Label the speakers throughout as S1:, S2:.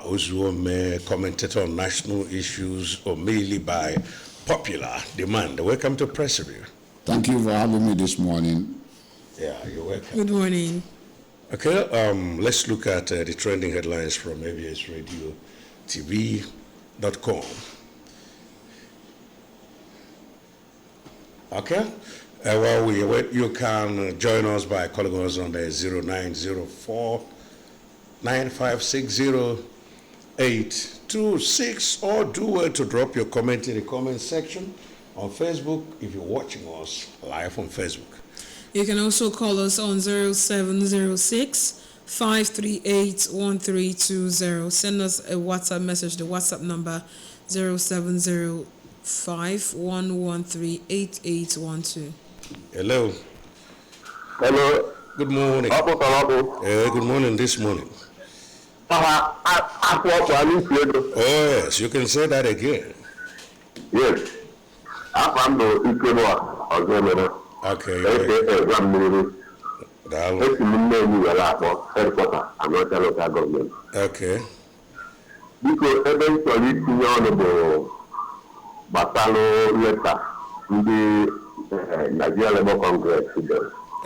S1: Ozuome, commentator on national issues, or merely by popular demand. Welcome to Press Review.
S2: Thank you for having me this morning.
S1: Yeah, you're welcome.
S3: Good morning.
S1: Okay, let's look at the trending headlines from absradiotv.com. Okay, well, you can join us by calling us on the 0904 9560826 or do well to drop your comment in the comment section on Facebook if you're watching us live on Facebook.
S3: You can also call us on 0706-538-1320. Send us a WhatsApp message. The WhatsApp number 0705-113-8812.
S1: Hello.
S4: Hello.
S1: Good morning. Good morning this morning. Oh yes, you can say that again.
S4: Yes.
S1: Okay. Okay.
S4: Because eventually, Batalo letter to the Nigeria Labour Congress.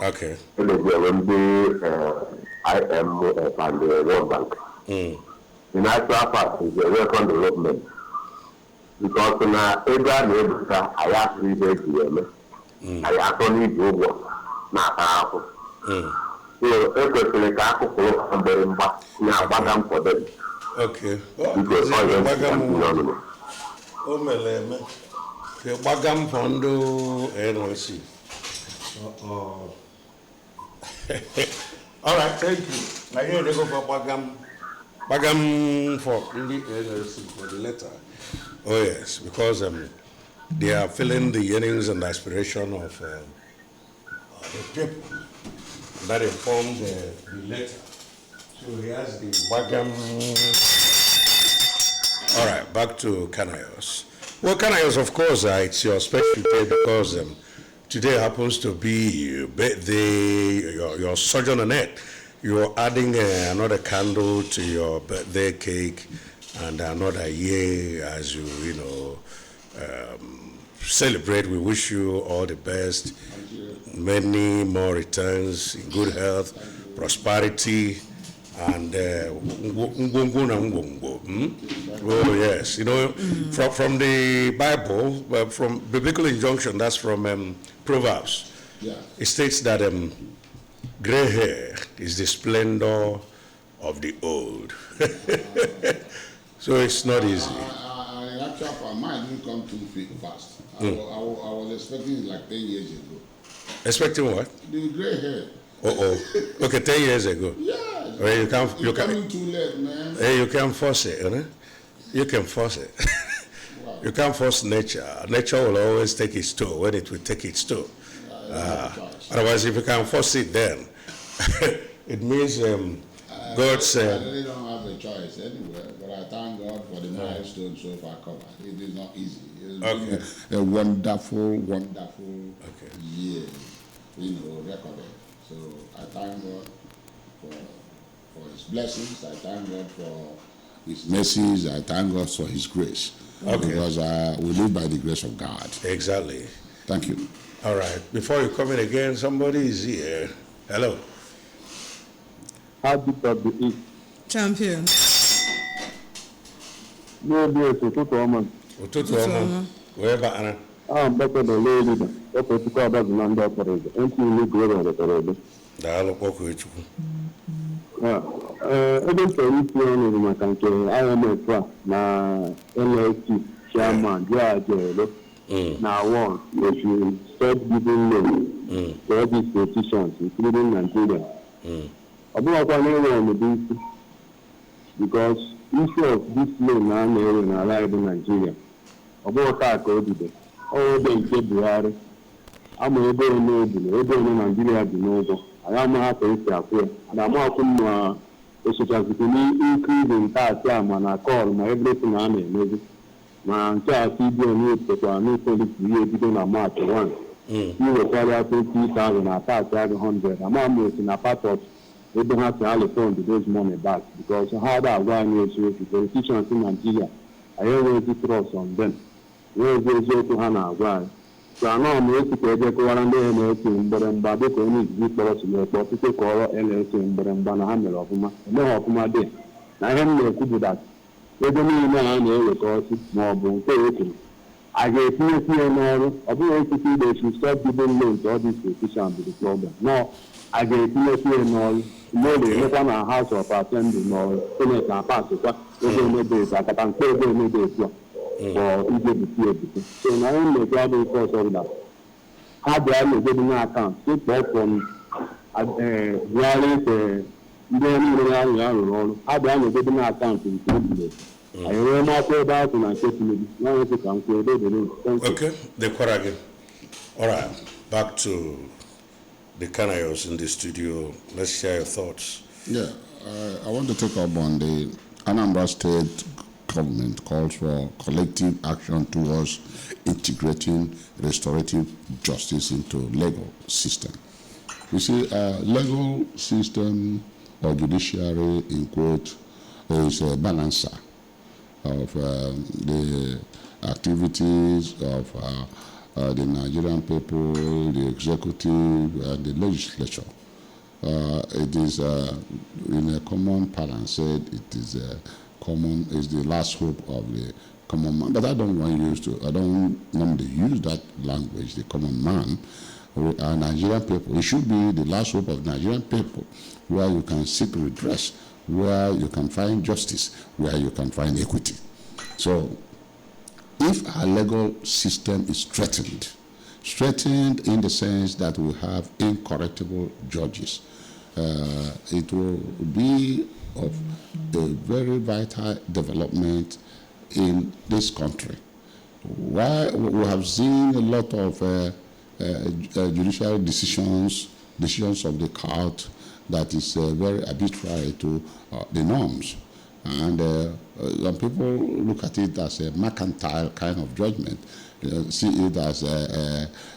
S1: Okay.
S4: And the IMF and the World Bank. In actual fact, it's a welcome development. Because now, every neighbor, I have to read it. I actually do work. Not half. So, everything I have to follow on the impact. Now, Bagam for them.
S1: Okay.
S4: Because
S1: Bagam Fondo NOC. All right, thank you. I hear they go for Bagam for the NLC for the letter. Oh yes, because they are filling the yearnings and aspiration of the people that inform the letter. So he has the Bagam. All right, back to Canayos. Well, Canayos, of course, it's your special day because today happens to be your birthday, your sojourn on earth. You're adding another candle to your birthday cake and another year as you celebrate. We wish you all the best, many more returns, in good health, prosperity, and oh yes, from the Bible, from biblical injunction, that's from Proverbs.
S2: Yeah.
S1: It states that gray hair is the splendor of the old. So it's not easy.
S2: Actually, mine didn't come too fast. I was expecting it like 10 years ago.
S1: Expecting what?
S2: The gray hair.
S1: Okay, 10 years ago.
S2: Yeah.
S1: Well, you can't.
S2: Coming too late, man.
S1: Hey, you can't force it, You can force it.
S2: Wow.
S1: You can't force nature. Nature will always take its toll when it will take its toll. Otherwise, if you can force it, then it means God said.
S2: I really don't have a choice anywhere, but I thank God for the milestone so far covered. It is not easy. It's been a wonderful year, recorded. So I thank God for His blessings. I thank God for His mercies. I thank God for His grace. Because we live by the grace of God.
S1: Exactly.
S2: Thank you.
S1: All right. Before you come in again, somebody is here. Hello.
S4: Happy birthday.
S3: Champion.
S1: Ụtụtụ ọma. Wee baa.
S4: Better than lady. That's what you call that land operator. Ain't you need to go on the operator?
S1: Daalụ kpọkụ Chukwu.
S4: Ebe ntọrọ isi ọnụ maka nke IMF na NLC chairman Jere na one they should stop giving loans to all these politicians, including Nigeria. I don't know what isi because issue of this loan na na-ewe na ala ebe Nigeria. Ọ bụghị taa ka o bido. Ọ ebe nke Buhari. Ama ebe onye obi ebe onye Nigeria dị n'ụgwọ. Anyị amaghị ka esi akwụ ya. Ana amakwụ m osochazikwa n'increase tax ma na call ma everything a na-emezi. Ma nke a CBN na-etekwa n'polisi ihe ebido na March 1. Iwekwara 20,000 na tax ya 100. Ama m esi na part of they don't have to return those money back because how that one is with politicians in Nigeria, I always trust on them. Where is to Hannah? Why? So I know I'm going to take a quarter and but I'm Babu going to be for us in the political call and but I'm Bana Hammer of my day. I am going to do that. They don't even know because it's more taken. I get here now, I'll be able to see they should start giving loans to all these politicians with the problem. No, I get here now, no, they look on a house of attending or Senate and pass it. They don't know this, I can say they know this for Egypt to see. So now I'm the problem because of that. How do I get in my account? Sit back from various how do I get in my account in 2 days? I remember about and I said to me, now you can say
S1: okay, the Korage. All right, back to the Kanayos in the studio. Let's share your thoughts.
S2: Yeah, I want to take up on the Anambra State government calls for collective action towards integrating restorative justice into legal system. You see, legal system or judiciary, in quote, is a balancer of the activities of the Nigerian people, the executive, and the legislature. It is, in a common parlance said, it is the last hope of the common man. But I don't normally use that language, the common man. Nigerian people, it should be the last hope of Nigerian people, where you can seek redress, where you can find justice, where you can find equity. So, if our legal system is threatened in the sense that we have incorrectable judges, it will be of a very vital development in this country. Why we have seen a lot of judicial decisions of the court that is very arbitrary to the norms. And when people look at it as a mercantile kind of judgment, see it as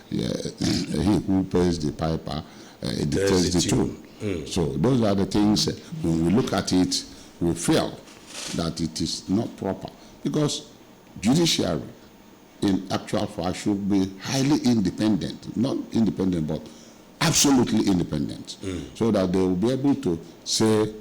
S2: he who pays the piper dictates the tune. So those are the things, when we look at it, we feel that it is not proper. Because judiciary, in actual fact, should be highly independent. Not independent, but absolutely independent. So that they will be able to say,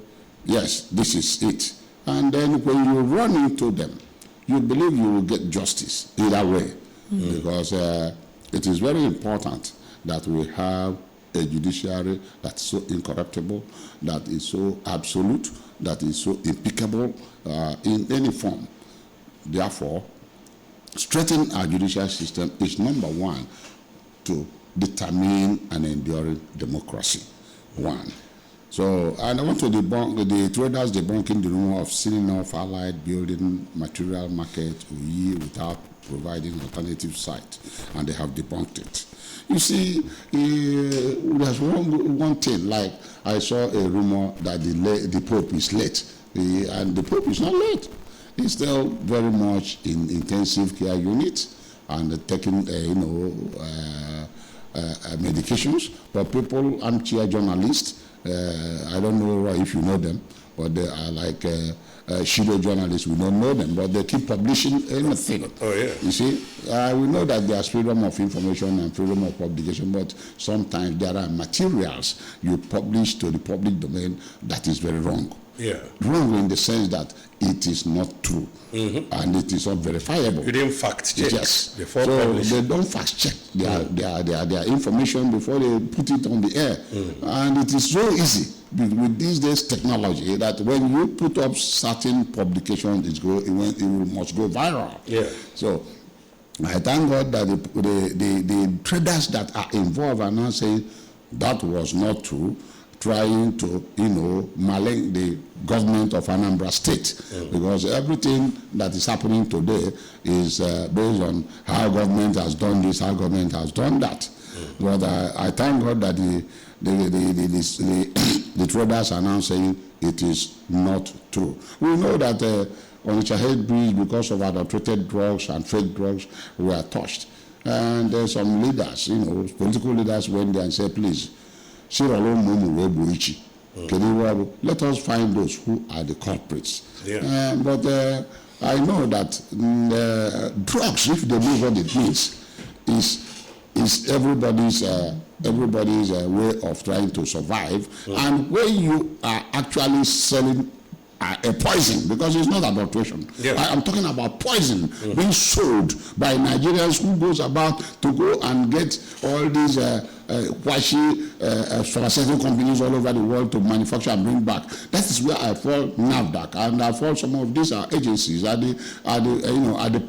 S2: yes, this is it. And then when you run into them, you believe you will get justice either way. Because it is very important that we have a judiciary that's so incorruptible, that is so absolute, that is so impeccable in any form. Therefore, strengthening our judicial system is number one to determine an enduring democracy. One. So, and I want to debunk the traders debunking the rumor of selling off allied building material market without providing alternative site, and they have debunked it. You see, there's one thing, like I saw a rumor that the Pope is late, and the Pope is not late. He's still very much in intensive care unit and taking, medications. But people, armchair journalists, I don't know if you know them, but they are like Shido journalists. We don't know them, but they keep publishing anything.
S1: Oh, yeah.
S2: You see, we know that there's freedom of information and freedom of publication, but sometimes there are materials you publish to the public domain that is very wrong.
S1: Yeah.
S2: Wrong in the sense that it is not true and it is not verifiable.
S1: You didn't fact check.
S2: Yes.
S1: Before
S2: so
S1: publishing.
S2: they don't fact check their information before they put it on the air. And it is so easy with these days technology that when you put up certain publications, it must go viral.
S1: Yeah.
S2: So I thank God that the traders that are involved are now saying that was not true, trying to, malign the government of Anambra State, because everything that is happening today is based on how government has done this, how government has done that. But I thank God that the traders are now saying it is not true. We know that on the Chahed Bridge, because of adulterated drugs and fake drugs, we are touched. And there's some leaders, political leaders went there and said, please, Let us find those who are the culprits.
S1: Yeah.
S2: But I know that drugs, if they know what it means, is everybody's way of trying to survive. And when you are actually selling a poison, because it's not adulteration.
S1: Yeah.
S2: I'm talking about poison being sold by Nigerians who goes about to go and get all these washy pharmaceutical companies all over the world to manufacture and bring back. That is where I fall NAFDAC, and I fall some of these agencies at the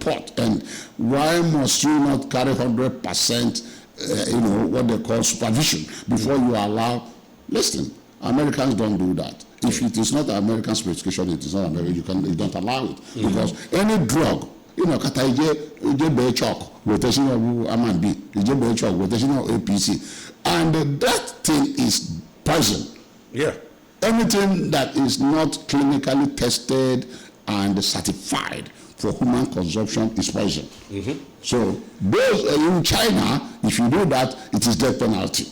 S2: port. And why must you not carry 100%? What they call supervision before you allow. Listen, Americans don't do that. If it is not American specification, it is not American. You don't allow it because any drug, kata ije be chalk rotation of Amambi, ije be chalk rotation of APC, and that thing is poison.
S1: Yeah.
S2: Anything that is not clinically tested and certified for human consumption is poison. So those in China, if you do that, it is death penalty.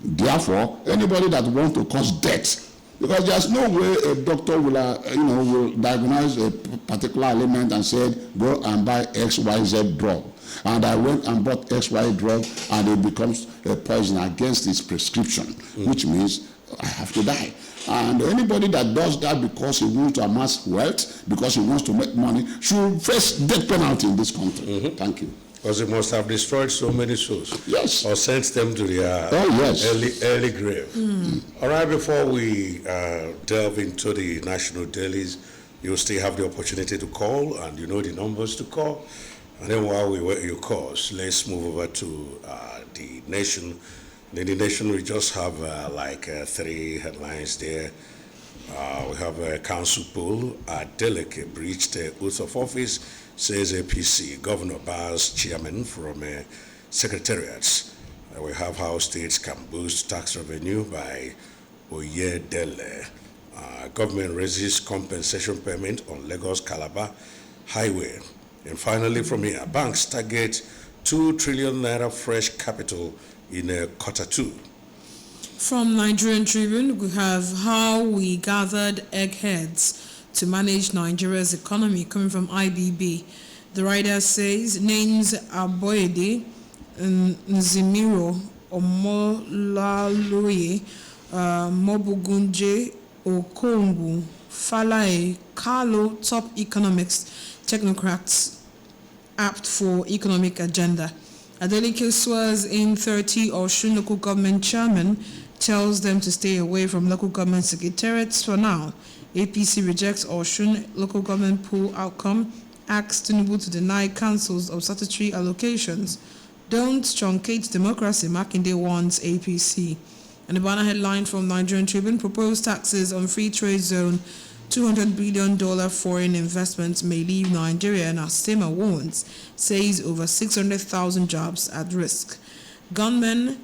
S2: Therefore, anybody that wants to cause death, because there's no way a doctor will diagnose a particular element and said go and buy XYZ drug, and I went and bought XY drug and it becomes a poison against its prescription, which means I have to die. And anybody that does that because he wants to amass wealth, because he wants to make money, should face death penalty in this country. Thank you.
S1: Because it must have destroyed so many souls.
S2: Yes.
S1: Or sent them to their early grave. All right, before we delve into the national dailies, you'll still have the opportunity to call, and you know the numbers to call. And then while we wait your calls, let's move over to the nation. In the nation, we just have three headlines there. We have a council poll. Adeleke breached oath of office, says APC. Governor bars chairman from secretariats. We have how states can boost tax revenue by Oyedele. Government raises compensation payment on Lagos-Calabar highway. And finally, from here, banks target 2 trillion naira fresh capital in quarter 2.
S3: From Nigerian Tribune, we have how we gathered eggheads to manage Nigeria's economy, coming from IBB. The writer says names Aboyede, Nzimiro, Omolaloye, Mobugunje, Okongwu, Falae, Carlo, top economics, technocrats apt for economic agenda. Adeleke swears in 30 Osun local government chairman, tells them to stay away from local government secretariats for now. APC rejects Osun local government poll outcome, asks Tinubu to deny councils of statutory allocations. Don't truncate democracy, Makinde warns APC. And the banner headline from Nigerian Tribune, proposed taxes on free trade zone, $200 billion foreign investments may leave Nigeria, and Asema warns, says over 600,000 jobs at risk. Gunmen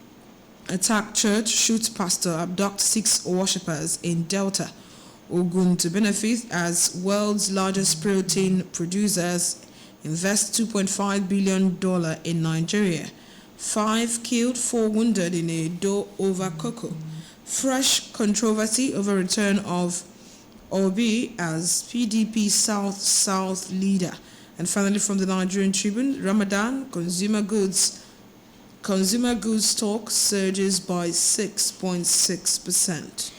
S3: attack church, shoot pastor, abduct 6 worshippers in Delta. Ogun to benefit as world's largest protein producers invest $2.5 billion in Nigeria. 5 killed, 4 wounded in a door over cocoa. Fresh controversy over return of Obi as PDP South leader. And finally, from the Nigerian Tribune, Ramadan consumer goods stock surges by 6.6%.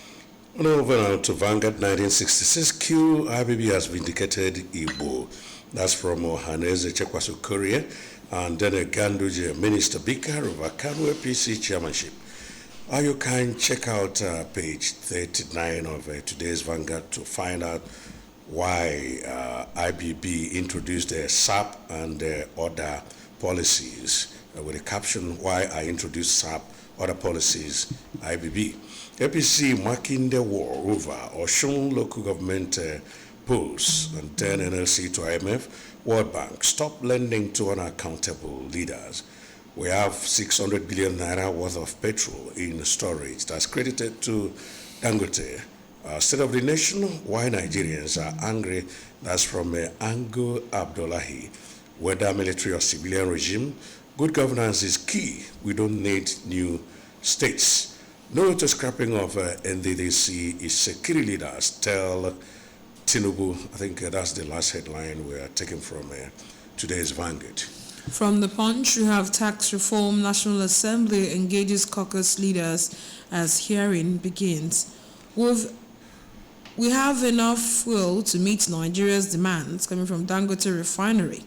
S1: Over now to Vanguard 1966, IBB has vindicated Igbo. That's from Ohaneze Chekwaso Korea. And then Ganduje, Minister Bika of Kano APC chairmanship. You can check out page 39 of today's Vanguard to find out why IBB introduced the SAP and other policies. With the caption, why I introduced SAP, other policies, IBB. APC marking the war over Osun local government polls, and then NLC to IMF, World Bank, stop lending to unaccountable leaders. We have 600 billion naira worth of petrol in storage that's credited to Dangote. State of the nation, why Nigerians are angry. That's from Ango Abdullahi. Whether military or civilian regime, good governance is key. We don't need new states. No to scrapping of NDDC is security leaders tell Tinubu. I think that's the last headline we are taking from today's Vanguard.
S3: From the Punch, we have tax reform. National Assembly engages caucus leaders as hearing begins. We have enough fuel to meet Nigeria's demands, coming from Dangote Refinery.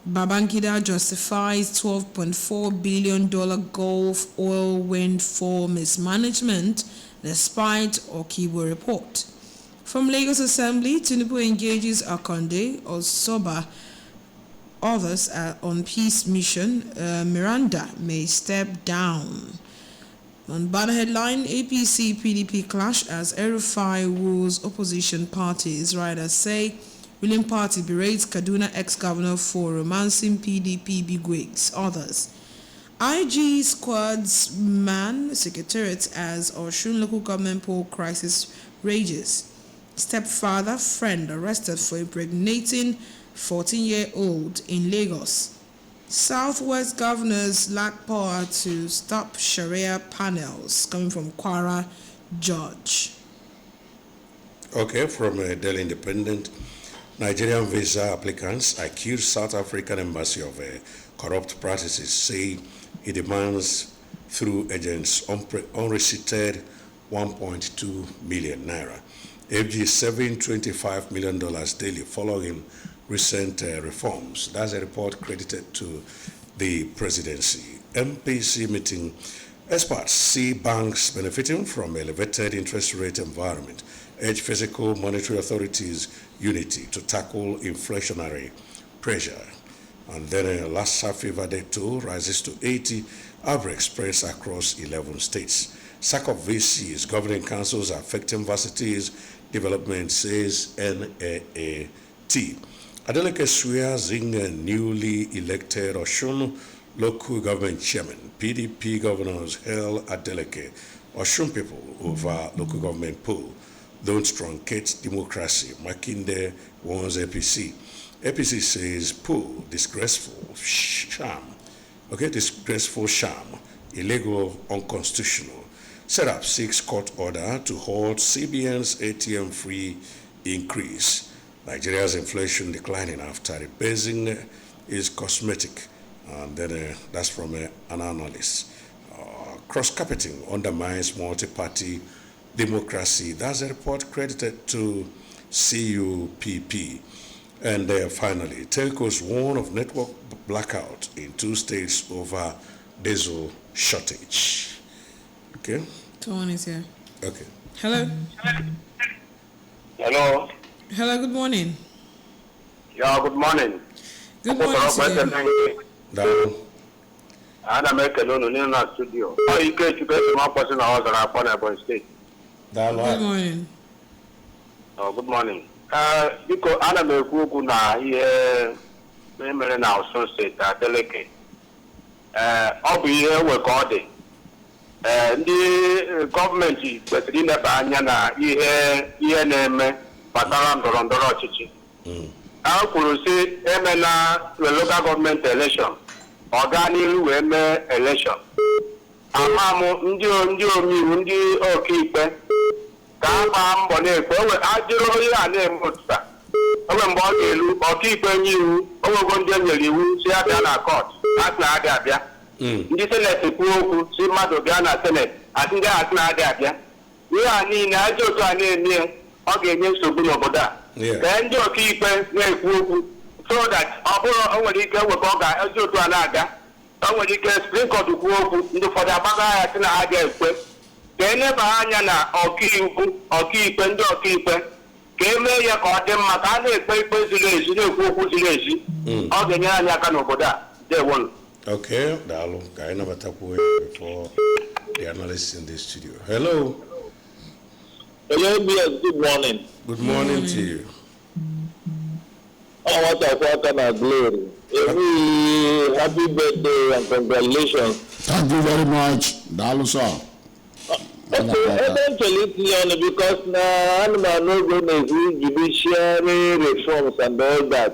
S3: Babangida justifies $12.4 billion Gulf oil windfall mismanagement despite Okibo report. From Lagos Assembly, Tinubu engages Akonde, Osoba. Others are on peace mission. Miranda may step down. On banner headline, APC-PDP clash as El-Rufai woos opposition parties. Riders say ruling party berates Kaduna ex-governor for romancing PDP bigwigs. Others. IG squads man secretariat as Osun local government poll crisis rages. Stepfather friend arrested for impregnating 14-year-old in Lagos. Southwest governors lack power to stop Sharia panels, coming from Kwara Judge.
S1: Okay, from Daily Independent, Nigerian visa applicants accuse South African embassy of corrupt practices, say it demands through agents unreceipted 1.2 million naira. FG $725 million daily following recent reforms. That's a report credited to the presidency. MPC meeting. Experts see banks benefiting from elevated interest rate environment, urge physical monetary authorities unity to tackle inflationary pressure. And then Lassa fever day 2 rises to 80, outbreak spreads across 11 states. Sack of VCs, governing councils affecting varsities, development, says NAAT. Adeleke swears in a newly elected Osun local government chairman. PDP governors hail Adeleke. Osun people over local government poll. Don't truncate democracy. Makinde warns APC. APC says poll, disgraceful sham. Okay, disgraceful sham. Illegal, unconstitutional. Set up 6 court order to halt CBN's ATM free increase. Nigeria's inflation declining after rebasing is cosmetic. And then that's from an analyst. Cross-carpeting undermines multi-party democracy. That's a report credited to CUPP. And finally, telcos warn of network blackout in 2 states over diesel shortage. Okay?
S3: Someone is here.
S1: Okay.
S3: Hello?
S5: Hello.
S3: Hello, good morning.
S5: Yeah, good morning.
S3: Good morning to you.
S1: Down.
S5: Anambra in the studio. Oh, you get to get one person I was on Ebonyi State.
S3: Good morning.
S5: Oh, good morning. Because Anambra Kuku na here, member na Osun State, Adeleke. Ọ bụ ihe wekọdị. Ndị gọọmenti kwesịrị ileba anya na ihe na-eme gbasara ndọrọndọrọ ọchịchị. A kwuru sị emela local government election. Ọ gaa n'ihu wee mee election. Ama m ndị omeiwu ndị ọkaikpe ka a gbaa mbọ na-ekpe ajụrụ ihe a na-eme otu a. Oge mgbe ọ ga-elu ọkaikpe nye iwu onwego ndị e nyere iwu si abịa na kọt asị na adị abịa. Ndị seneti kwuo okwu si mmadụ bịa na seneti asị ndị asị na adị abịa. Ihe a niile ajọ otu a na-eme ọ ga-enye nsogbu n'obodo a. Ka ndị ọkaikpe na-ekwu okwu so that ọ bụrụ o nwere ike wekọ ọ ga-eji otu a na-aga. O nwere ike Supreme Court kwuo okwu ndị ụfọdụ agbaga ya sị na ha ga-ekwe. Ka eneba anya na ọkaikpe ndị ọkaikpe ka emee ya ka ọ dị mma ka a na-ekpe ikpe ziri ezi na-ekwu okwu ziri ezi. Ọ ga-enyere anyị aka n'obodo a. Dewonu.
S1: Okay, Dalo, I never talk before the analysts in the studio. Hello.
S6: Hello, yes, good morning.
S1: Good morning to you.
S6: I want to welcome our glory. Happy birthday and congratulations.
S2: Thank you very much. Dalo sir.
S6: Eventually, because now I'm not going to do judiciary reforms and all that.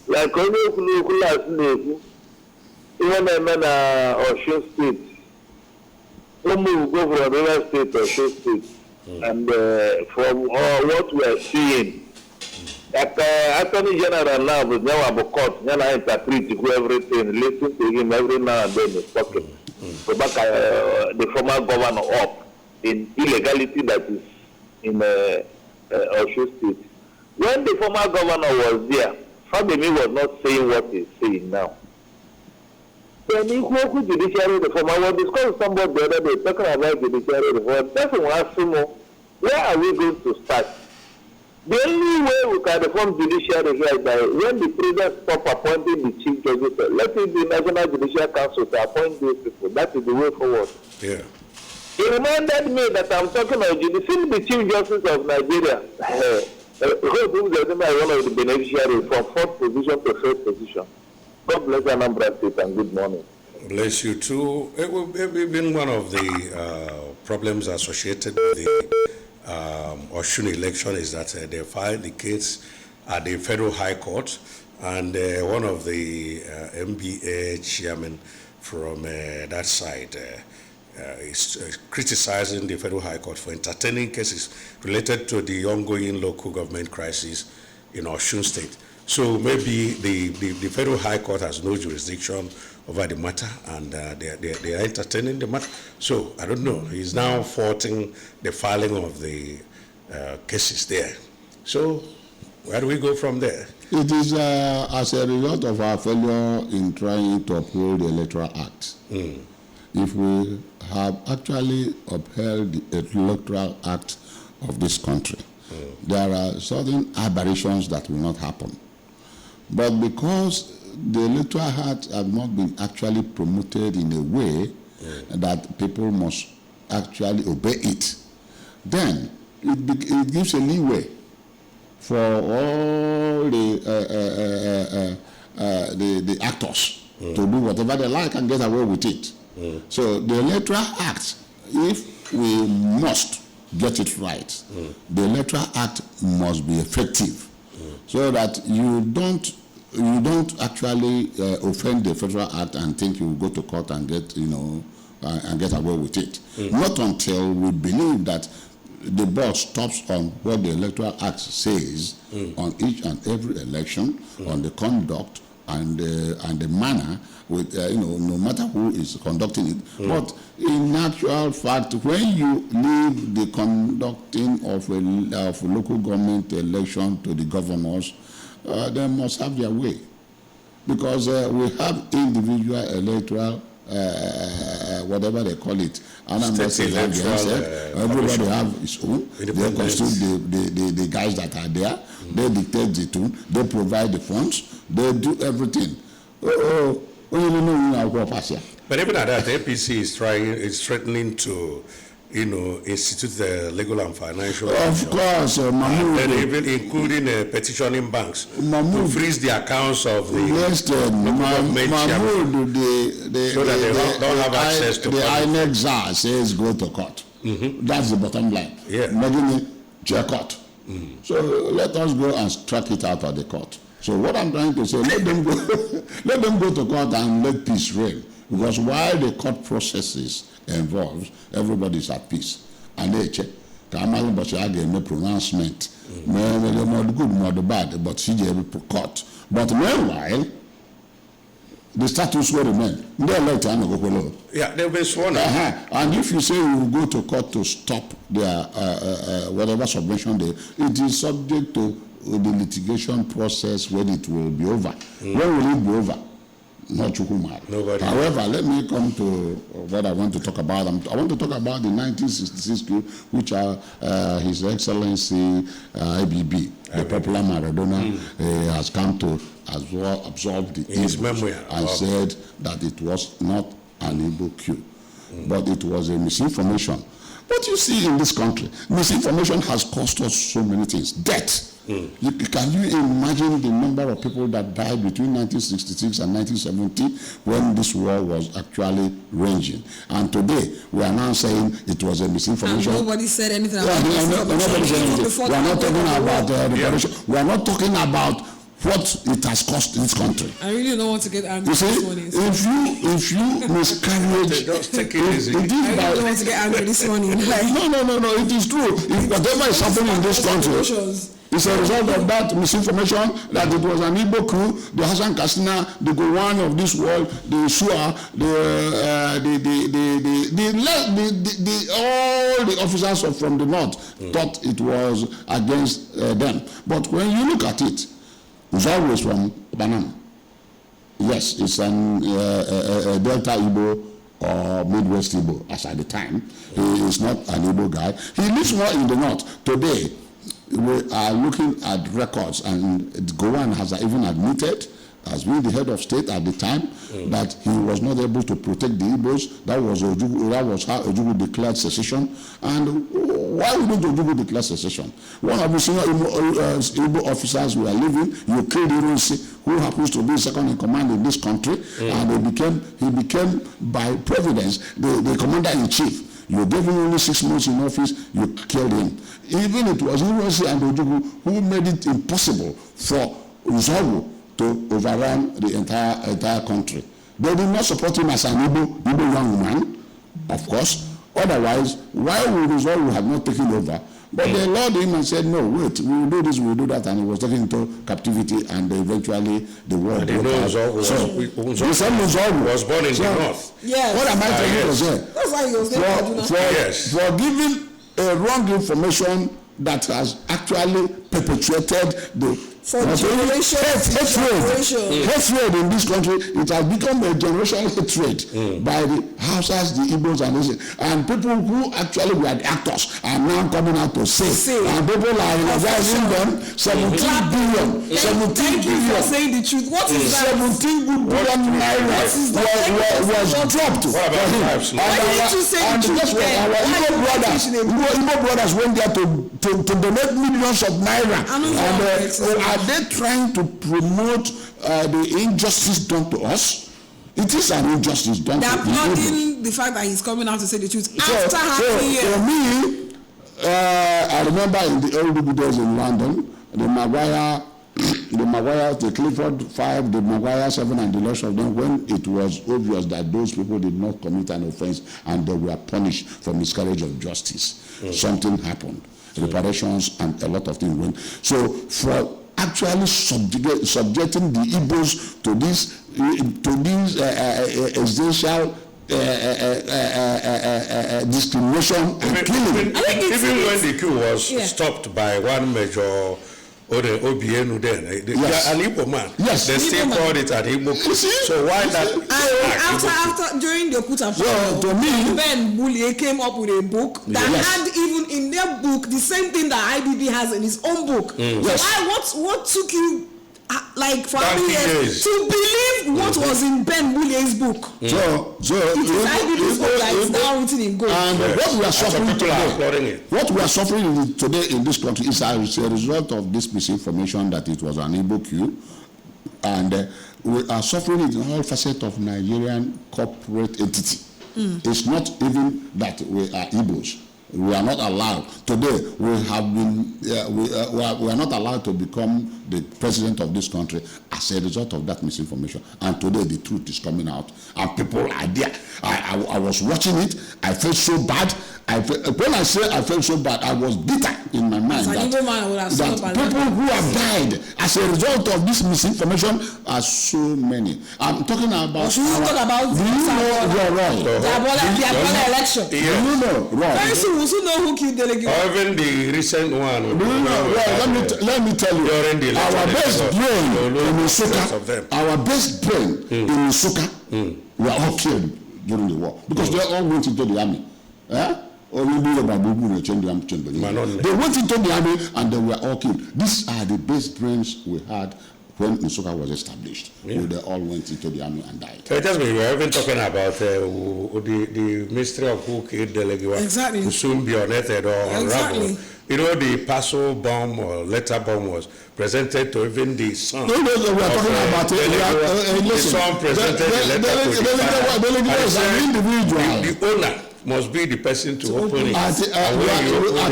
S6: Like even a man Osun State, Omu will go from River State or State State. And from what we are seeing, that Attorney General now was now about court, now interpret everything, listen to him every now and then in his pocket. So back the former governor up in illegality that is in Osho State. When the former governor was there, Fabemi was not saying what he's saying now. Then he who judiciary reform. I was discussing somebody the other day talking about judiciary reform. Person will ask him, where are we going to start? The only way we can reform judiciary here is by when the president stop appointing the chief judges, let it be National Judicial Council to appoint those people. That is the way forward.
S1: Yeah.
S6: He reminded me that I'm talking about the chief justice of Nigeria. Who is one of the beneficiaries from fourth position to first position. God bless Anambra State and good morning.
S1: Bless you too. It will been one of the problems associated with the Oshun election is that they filed the case at the Federal High Court, and one of the MBA chairmen from that side is criticizing the Federal High Court for entertaining cases related to the ongoing local government crisis in Oshun State. So maybe the Federal High Court has no jurisdiction over the matter, and they are entertaining the matter. So I don't know. He's now faulting the filing of the cases there. So where do we go from there?
S2: It is as a result of our failure in trying to uphold the Electoral Act. If we have actually upheld the Electoral Act of this country, there are certain aberrations that will not happen. But because the Electoral Act have not been actually promoted in a way that people must actually obey it, then it gives a leeway for all the actors to do whatever they like and get away with it. So the Electoral Act, if we must get it right, the Electoral Act must be effective, so that you don't actually offend the Federal Act and think you will go to court and get and get away with it. Not until we believe that the ball stops on what the Electoral Act says on each and every election, on the conduct and the manner, with no matter who is conducting it. But in actual fact, when you leave the conducting of a local government election to the governors, they must have their way, because we have individual electoral, whatever they call it. Anambra State have themselves. Everybody have his own. They constitute the guys that are there. They dictate the tune. They provide the funds. They do everything.
S1: But even at that, the APC is threatening to institute the legal and financial.
S2: Of course, Mahmoud.
S1: And even including petitioning banks to freeze the accounts of the
S2: Mahmoud,
S1: so that they don't have access to
S2: the INEC says go to court. That's the bottom line.
S1: Yeah.
S2: Imagine it, court. So let us go and track it out at the court. So what I'm trying to say, let them go to court and let peace reign. Because while the court process is involved, everybody is at peace. And they check. But no pronouncement. Not good, not bad, but CJ court. But meanwhile, the status will remain.
S1: Yeah, they've been sworn.
S2: And if you say you will go to court to stop their whatever submission there, it is subject to the litigation process when it will be over. When will it be over? Not Chukwuma.
S1: Nobody.
S2: However, let me come to what I want to talk about. I want to talk about the 1966 coup, which His Excellency IBB, the popular Maradona, has come to as well absolve the
S1: in his memoir
S2: and said that it was not an Igbo coup, but it was a misinformation. But you see, in this country, misinformation has cost us so many things. Death. Can you imagine the number of people that died between 1966 and 1970 when this war was actually raging? And today, we are now saying it was a misinformation.
S3: And nobody said anything about
S2: nobody said anything. We are not talking about reparation. We are not talking about what it has cost this country.
S3: I really don't want to get angry.
S2: You see,
S3: this morning.
S2: if you miscarriage,
S1: just take it easy.
S3: I really don't want to get angry this morning. Like,
S2: no, it is true. If whatever is happening in this country, it's a result of that misinformation that it was an Igbo crew, the Hassan Katsina, the Gowan of this world, the Shua, all the officers from the north thought it was against them. But when you look at it, it's always from Banana. Yes, it's an Delta Igbo or Midwest Igbo, as at the time. He is not an Igbo guy. He lives more in the north. Today, we are looking at records, and Gowan has even admitted, as being the head of state at the time, that he was not able to protect the Igbos. That was how Ojukwu declared secession. And why wouldn't Ojukwu declare secession? One of the senior Igbo officers were leaving. You killed Irunsi, who happens to be second in command in this country, and he became by providence the commander-in-chief. You gave him only 6 months in office, you killed him. Even it was Irunsi and Ojukwu who made it impossible for Uzogu to overrun the entire country. They did not support him as an Igbo young man, of course. Otherwise, why would Uzogu have not taken over? But they lured him and said, no, wait, we will do this, we will do that, and he was taken into captivity, and eventually the war broke out.
S1: The same Uzogu
S2: was born in the north.
S3: Yes.
S2: What am I trying to say?
S3: That's why he was
S2: for giving wrong information that has actually perpetuated the hatred in this country. It has become a generational hatred by the Hausas, the Igbos, and people who actually were the actors are now coming out to say. And people are energizing them. 17 billion.
S3: Thank you for saying the truth. What is that?
S2: 17 billion naira was dropped for him. And guess what? Our Igbo brothers went there to donate millions of naira. Are they trying to promote the injustice done to us? It is an injustice done to us. They're applauding
S3: the fact that he's coming out to say the truth after having years.
S2: For me, I remember in the old days in London, the Clifford 5, the Maguire 7, and the rest of them, when it was obvious that those people did not commit an offense and they were punished for miscarriage of justice, something happened. Reparations and a lot of things went. So for actually subjecting the Igbos to this essential discrimination and killing.
S1: Even when the coup was stopped by one major OBN then, an Igbo man.
S2: Yes.
S1: They still called it an Igbo coup. So why that?
S3: After during the coup to me, Ben Bullier came up with a book that had even in their book the same thing that IBB has in his own book. So what took you like for years to believe what was in Ben Bullier's book? So it is IBB's book that is now written in gold.
S2: And what we are suffering today, in this country is as a result of this misinformation that it was an Igbo coup, and we are suffering it in all facets of Nigerian corporate entity. It's not even that we are Igbos. We are not allowed. Today, we have been, we are not allowed to become the president of this country as a result of that misinformation. And today, the truth is coming out. And people are there. I was watching it. I felt so bad. When I say I felt so bad, I was bitter in my mind that people who have died as a result of this misinformation are so many. I'm talking about.
S3: Do you know the election?
S2: Do you know Roy?
S3: Very soon, we should know who killed Delegate.
S1: Or even the recent one.
S2: Let me tell you. Our best brain in Nsukka, were all killed during the war because they all went into the army. They went into the army and they were all killed. These are the best brains we had when Nsukka was established. They all went into the army and died.
S1: So tell me, we are even talking about the mystery of who killed Delegate.
S3: Exactly.
S1: Who soon be unearthed or unraveled. You know, the parcel bomb or letter bomb was presented to even the son.
S2: No, we are talking about it.
S1: The son presented the letter to the father. The owner must be the person to open it.
S2: We are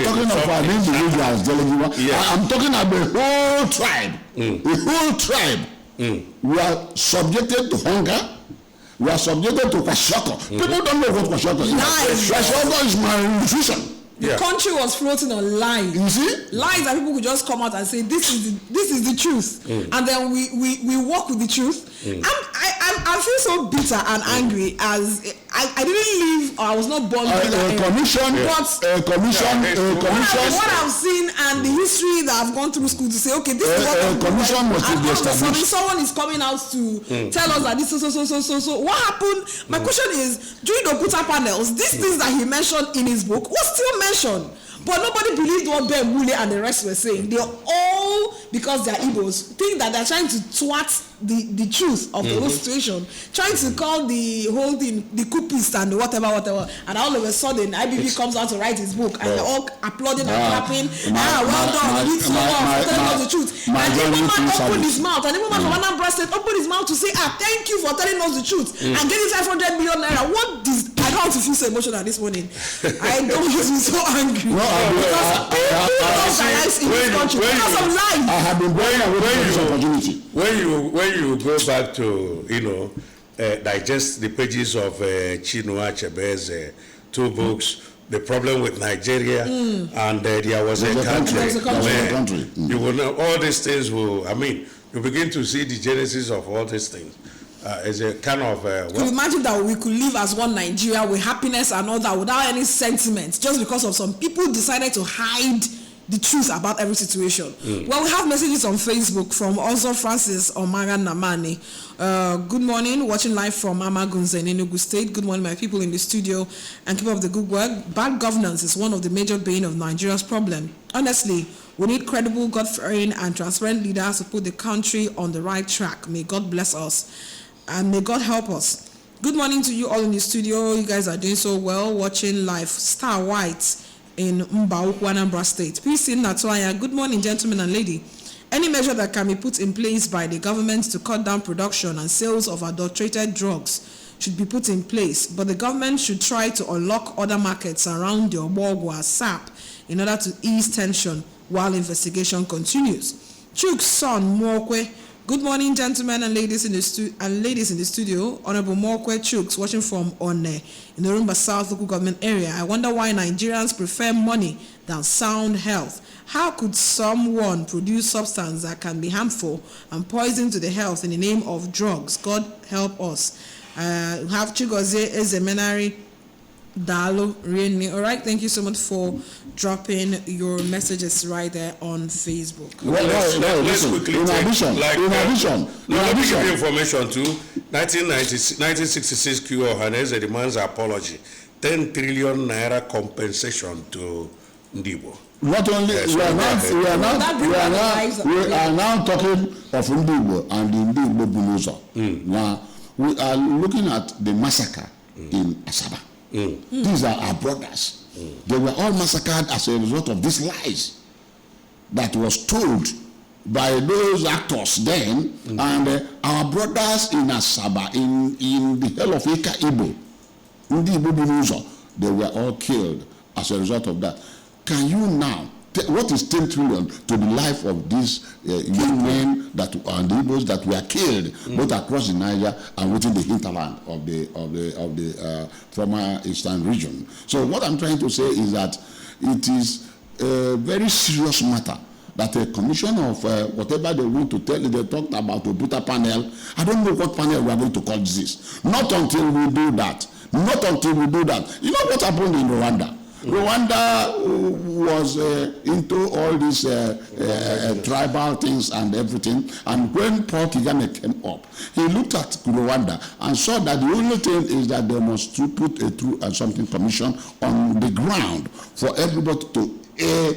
S2: talking about individuals. I'm talking about the whole tribe. The whole tribe. We are subjected to hunger. We are subjected to kwashiorkor. People don't know what kwashiorkor is. Kwashiorkor is malnutrition.
S3: The country was floating on lies.
S2: You see?
S3: Lies that people could just come out and say, this is the truth. And then we walk with the truth. I feel so bitter and angry as I didn't live, or I was not born in
S2: a commission. What
S3: I've seen and the history that I've gone through school to say, okay, this is what a commission must be established. Someone is coming out to tell us that this so. What happened? My question is, during the Okuta panels, these things that he mentioned in his book was still mentioned. But nobody believed what Ben Wule and the rest were saying. They all, because they're Igbos, think that they're trying to twat the truth of the whole situation, trying to call the whole thing the coupist and whatever, and all of a sudden IBB comes out to write his book and they're all applauding and clapping. Well done, you did so well for telling us the truth. And the woman opened his mouth, and the woman from Anambra State opened his mouth to say, thank you for telling us the truth and getting 500 million naira. What is, I don't want to feel so emotional this morning. I don't want to be so angry. Because people lost their lives in this country because of lies.
S2: I have been born away from this opportunity.
S1: When you go back to, digest the pages of Chinua Achebe's 2 books, The Problem with Nigeria, and there was a country. You will know all these things you begin to see the genesis of all these things. As a kind of
S3: could you imagine that we could live as one Nigeria with happiness and all that without any sentiment, just because of some people decided to hide the truth about every situation. Well, we have messages on Facebook from also Francis Omara Namani. Good morning, watching live from Amagunze in Enugu State. Good morning, my people in the studio, and keep up the good work. Bad governance is one of the major bane of Nigeria's problem. Honestly, we need credible, God-fearing, and transparent leaders to put the country on the right track. May God bless us, and may God help us. Good morning to you all in the studio. You guys are doing so well, watching live. Star White in Mbauku, Anambra State. Peace in Natwaya. Good morning, gentlemen and lady. Any measure that can be put in place by the government to cut down production and sales of adulterated drugs should be put in place, but the government should try to unlock other markets around the Obogwa SAP in order to ease tension while investigation continues. Chuk's son, Mwokwe. Good morning, gentlemen and ladies in the studio. Honorable Mwokwe Chuks, watching from One in the Rumba South local government area. I wonder why Nigerians prefer money than sound health. How could someone produce substance that can be harmful and poison to the health in the name of drugs? God help us. Have Chigozie Ezemenari Dalo Rieni. All right, thank you so much for dropping your messages right there on Facebook.
S1: Let's quickly take, let me give you information too. 1966 Q. Ohaneze demands apology. 10 trillion naira compensation to Ndibo.
S2: Not only we are now talking of Ndibo and the Ndibo Bunoza. Now we are looking at the massacre in Asaba. These are our brothers. They were all massacred as a result of these lies that was told by those actors then, and our brothers in Asaba, in the hell of Ika Ibo, they were all killed as a result of that. Can you now, what is 10 trillion to the life of these young men and the Igbos that were killed both across the Niger and within the hinterland of the former Eastern region? So what I'm trying to say is that it is a very serious matter that a commission of whatever they want to tell, they talked about to put a panel. I don't know what panel we are going to call this. Not until we do that. Not until we do that. You know what happened in Rwanda? Rwanda was into all these tribal things and everything, and when Paul Kagame came up, he looked at Rwanda and saw that the only thing is that they must put a true and something commission on the ground for everybody to air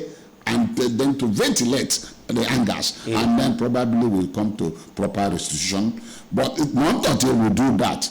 S2: and then to ventilate the angers, and then probably will come to proper restitution. But not until we do that,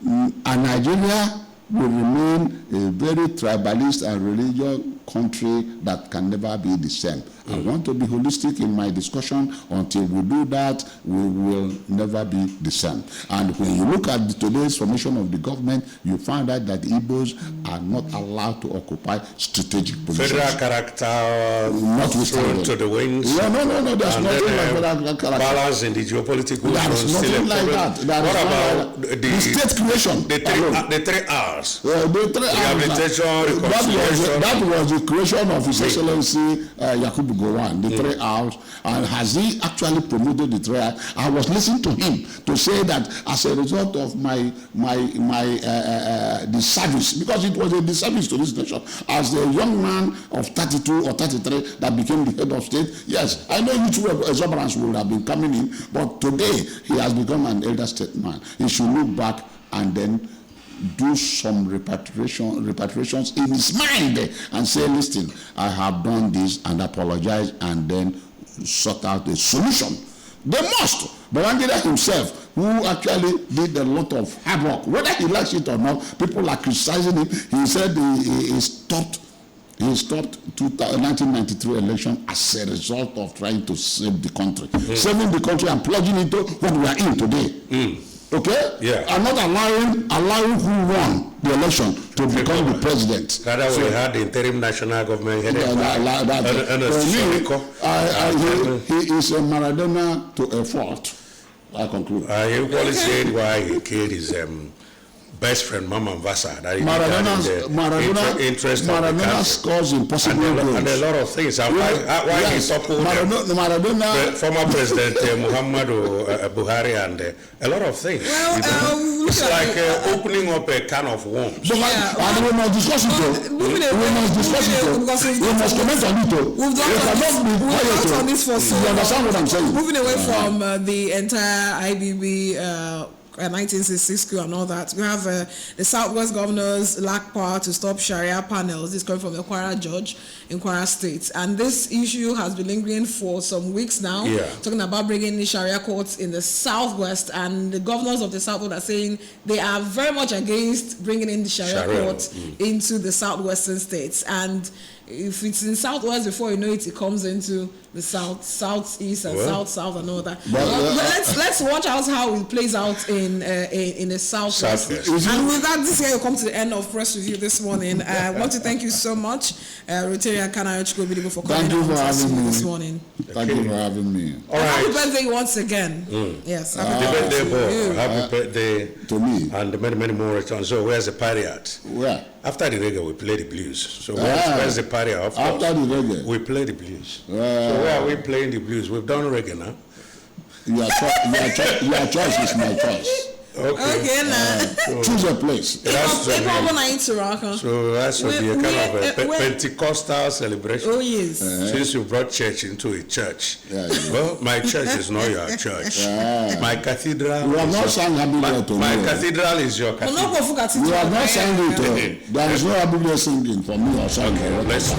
S2: and Nigeria will remain a very tribalist and religious country that can never be the same. I want to be holistic in my discussion. Until we do that, we will never be the same. And when you look at today's formation of the government, you find out that the Igbos are not allowed to occupy strategic positions.
S1: Federal character not thrown to the winds.
S2: No, there's nothing like federal character.
S1: Balance in the geopolitical zone.
S2: There's nothing like that.
S1: What about
S2: the state creation?
S1: The 3 R's.
S2: The 3 R's.
S1: Rehabilitation, reconciliation.
S2: That was the creation of His Excellency Yakubu Gowon, the 3 R's. And has he actually promoted the 3 R's? I was listening to him to say that as a result of my disservice, because it was a disservice to this nation, as a young man of 32 or 33 that became the head of state. Yes, I know which exuberance would have been coming in, but today he has become an elder statesman. He should look back and then do some repatriations in his mind and say, listen, I have done this, and apologize, and then sort out a solution. They must. Babangida himself, who actually did a lot of hard work, whether he likes it or not, people are criticizing him. He said he stopped 1993 election as a result of trying to save the country. Saving the country and plunging into what we are in today. Okay?
S1: Yeah.
S2: And not allowing who won the election to become the president.
S1: Rather, we had the interim national government headed by
S2: he is a Maradona to a fault. I conclude.
S1: He equally said why he killed his best friend, Mama Vasa.
S2: Maradona scores impossible goals.
S1: And a lot of things. Why he toppled the former president Muhammadu Buhari and a lot of things. It's like opening up a can of worms.
S2: And we must discuss it. We must comment on it.
S3: We've done on this for so long.
S2: You understand what I'm saying?
S3: Moving away from the entire IBB 1966 coup and all that. We have the Southwest governors lack power to stop Sharia panels. This coming from a Kwara judge in Kwara State. And this issue has been lingering for some weeks now, talking about bringing the Sharia courts in the Southwest. And the governors of the Southwest are saying they are very much against bringing in the Sharia courts into the Southwestern states. And if it's in Southwest, before you know it, it comes into the Southeast and South and all that. But let's watch out how it plays out in the Southwest. And with that, this year we come to the end of press review this morning. I want to thank you so much, Rotarian Kanayochiko Bidigo, for coming out this morning.
S2: Thank you for having me.
S3: All right. Happy birthday once again. Yes.
S1: Happy birthday, boy. Happy birthday
S2: to me.
S1: And many more returns. So where's the party at?
S2: Where?
S1: After the reggae, we play the blues. So where's the party? Of course,
S2: after the reggae,
S1: we play the blues. So where are we playing the blues? We've done reggae now.
S2: Your choice is my choice.
S3: Okay, now.
S2: Choose a place.
S1: So that's to be a kind of a Pentecostal celebration.
S3: Oh, yes.
S1: Since you brought church into a church. Well, my church is not your church. My cathedral.
S2: You have not sang Abigail to me.
S1: My cathedral is your cathedral.
S2: You have not sang it. There is no Abigail singing for me or something.
S1: Okay, let's